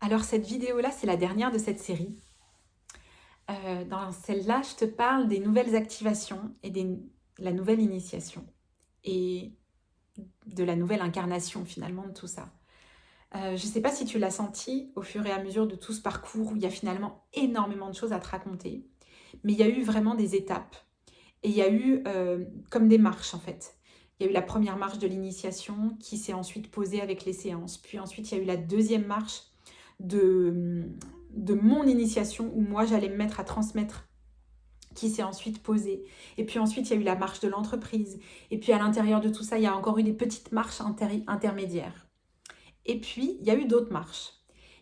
Alors cette vidéo-là, c'est la dernière de cette série. Dans celle-là, je te parle des nouvelles activations et la nouvelle initiation et de la nouvelle incarnation finalement de tout ça. Je ne sais pas si tu l'as senti au fur et à mesure de tout ce parcours où il y a finalement énormément de choses à te raconter, mais il y a eu vraiment des étapes et il y a eu comme des marches en fait. Il y a eu la première marche de l'initiation qui s'est ensuite posée avec les séances, puis ensuite il y a eu la deuxième marche de, de mon initiation où moi j'allais me mettre à transmettre qui s'est ensuite posée. Et puis ensuite, il y a eu la marche de l'entreprise. Et puis à l'intérieur de tout ça, il y a encore eu des petites marches intermédiaires. Et puis, il y a eu d'autres marches.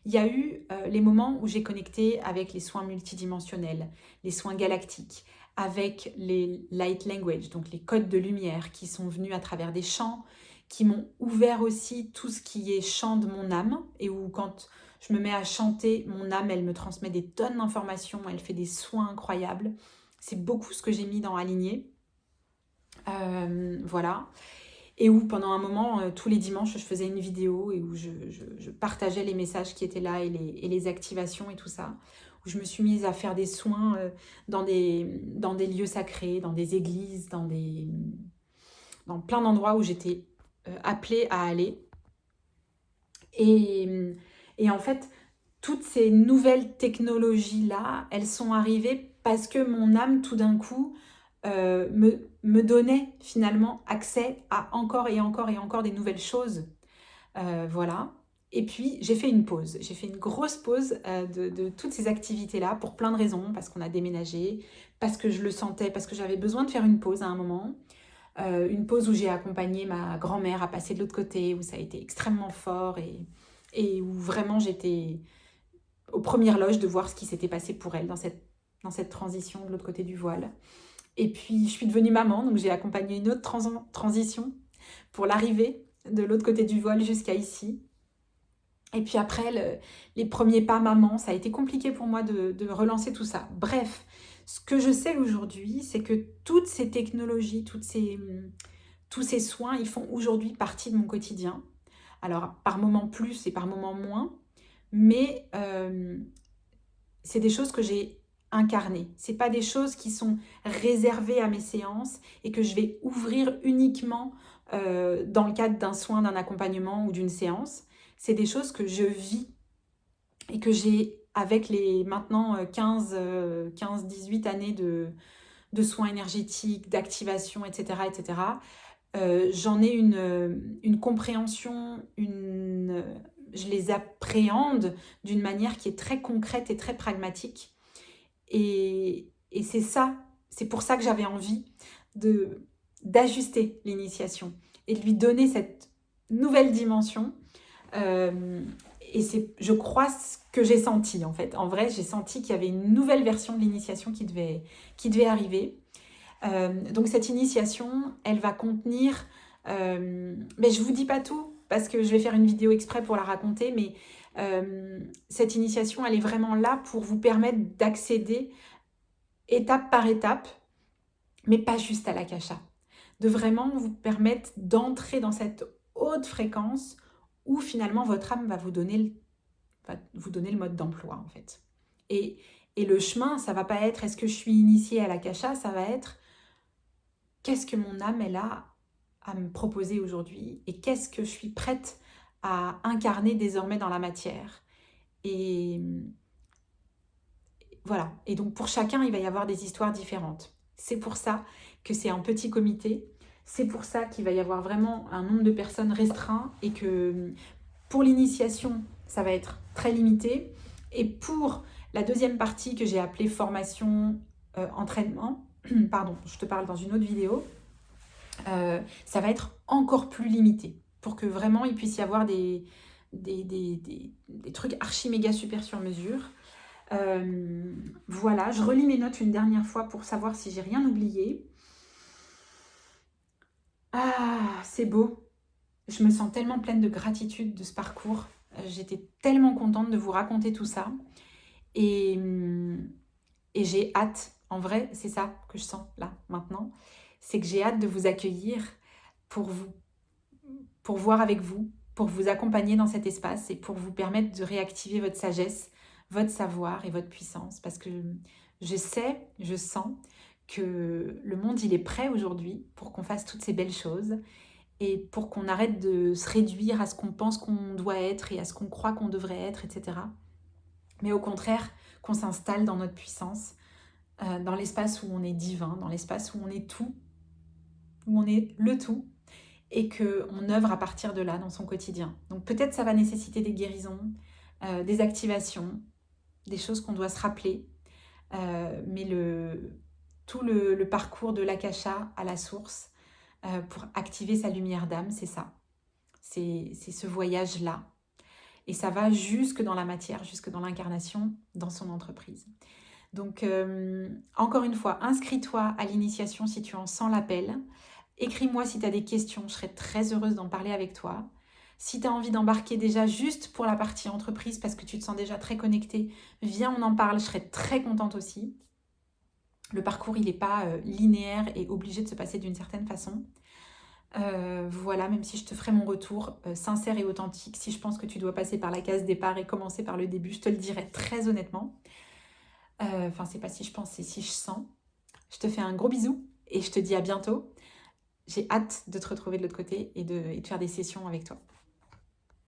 Il y a eu les moments où j'ai connecté avec les soins multidimensionnels, les soins galactiques, avec les light language, donc les codes de lumière qui sont venus à travers des chants, qui m'ont ouvert aussi tout ce qui est chant de mon âme, et où quand je me mets à chanter, mon âme, elle me transmet des tonnes d'informations, elle fait des soins incroyables. C'est beaucoup ce que j'ai mis dans Aligné. Voilà. Et où pendant un moment, tous les dimanches, je faisais une vidéo et où je partageais les messages qui étaient là et les activations et tout ça. Où je me suis mise à faire des soins dans des lieux sacrés, dans des églises, dans plein d'endroits où j'étais appelée à aller. Et en fait, toutes ces nouvelles technologies-là, elles sont arrivées parce que mon âme, tout d'un coup, me donnait finalement accès à encore et encore et encore des nouvelles choses. Voilà. Et puis, j'ai fait une pause. J'ai fait une grosse pause de toutes ces activités-là pour plein de raisons. Parce qu'on a déménagé, parce que je le sentais, parce que j'avais besoin de faire une pause à un moment. Une pause où j'ai accompagné ma grand-mère à passer de l'autre côté, où ça a été extrêmement fort et où vraiment j'étais aux premières loges de voir ce qui s'était passé pour elle dans cette transition de l'autre côté du voile. Et puis, je suis devenue maman, donc j'ai accompagné une autre transition pour l'arrivée de l'autre côté du voile jusqu'à ici. Et puis après, les premiers pas maman, ça a été compliqué pour moi de relancer tout ça. Bref, ce que je sais aujourd'hui, c'est que toutes ces technologies, tous ces soins, ils font aujourd'hui partie de mon quotidien. Alors, par moments plus et par moments moins, mais c'est des choses que j'ai incarnées. C'est pas des choses qui sont réservées à mes séances et que je vais ouvrir uniquement dans le cadre d'un soin, d'un accompagnement ou d'une séance. C'est des choses que je vis et que j'ai avec les maintenant 15-18 années de soins énergétiques, d'activation, etc. etc. J'en ai une compréhension, je les appréhende d'une manière qui est très concrète et très pragmatique. Et c'est ça, c'est pour ça que j'avais envie d'ajuster l'initiation et de lui donner cette nouvelle dimension. Et c'est, je crois, ce que j'ai senti en fait. En vrai, j'ai senti qu'il y avait une nouvelle version de l'initiation qui devait arriver. Donc cette initiation, elle va contenir... mais je ne vous dis pas tout, parce que je vais faire une vidéo exprès pour la raconter, mais cette initiation, elle est vraiment là pour vous permettre d'accéder étape par étape, mais pas juste à l'akasha. De vraiment vous permettre d'entrer dans cette haute fréquence où finalement votre âme va vous donner le mode d'emploi en fait. Et le chemin, ça va pas être est-ce que je suis initiée à l'akasha, ça va être qu'est-ce que mon âme elle a à me proposer aujourd'hui et qu'est-ce que je suis prête à incarner désormais dans la matière. Et voilà. Et donc pour chacun, il va y avoir des histoires différentes. C'est pour ça que c'est un petit comité. C'est pour ça qu'il va y avoir vraiment un nombre de personnes restreint et que pour l'initiation, ça va être très limité. Et pour la deuxième partie que j'ai appelée formation, entraînement, pardon, je te parle dans une autre vidéo, ça va être encore plus limité pour que vraiment il puisse y avoir des trucs archi méga super sur mesure. Voilà, je relis mes notes une dernière fois pour savoir si j'ai rien oublié. Ah, c'est beau. Je me sens tellement pleine de gratitude de ce parcours. J'étais tellement contente de vous raconter tout ça. Et j'ai hâte, en vrai, c'est ça que je sens là, maintenant. C'est que j'ai hâte de vous accueillir pour voir avec vous, pour vous accompagner dans cet espace et pour vous permettre de réactiver votre sagesse, votre savoir et votre puissance. Parce que je sais, je sens que le monde, il est prêt aujourd'hui pour qu'on fasse toutes ces belles choses et pour qu'on arrête de se réduire à ce qu'on pense qu'on doit être et à ce qu'on croit qu'on devrait être, etc. Mais au contraire, qu'on s'installe dans notre puissance, dans l'espace où on est divin, dans l'espace où on est tout, où on est le tout, et qu'on œuvre à partir de là dans son quotidien. Donc peut-être ça va nécessiter des guérisons, des activations, des choses qu'on doit se rappeler, mais tout le parcours de l'akasha à la source pour activer sa lumière d'âme, c'est ça. C'est ce voyage-là. Et ça va jusque dans la matière, jusque dans l'incarnation, dans son entreprise. Donc, encore une fois, inscris-toi à l'initiation si tu en sens l'appel. Écris-moi si tu as des questions, je serais très heureuse d'en parler avec toi. Si tu as envie d'embarquer déjà juste pour la partie entreprise parce que tu te sens déjà très connecté, viens, on en parle, je serais très contente aussi. Le parcours, il n'est pas linéaire et obligé de se passer d'une certaine façon. Voilà, même si je te ferai mon retour sincère et authentique, si je pense que tu dois passer par la case départ et commencer par le début, je te le dirai très honnêtement. Enfin, c'est pas si je pense, c'est si je sens. Je te fais un gros bisou et je te dis à bientôt. J'ai hâte de te retrouver de l'autre côté et de faire des sessions avec toi.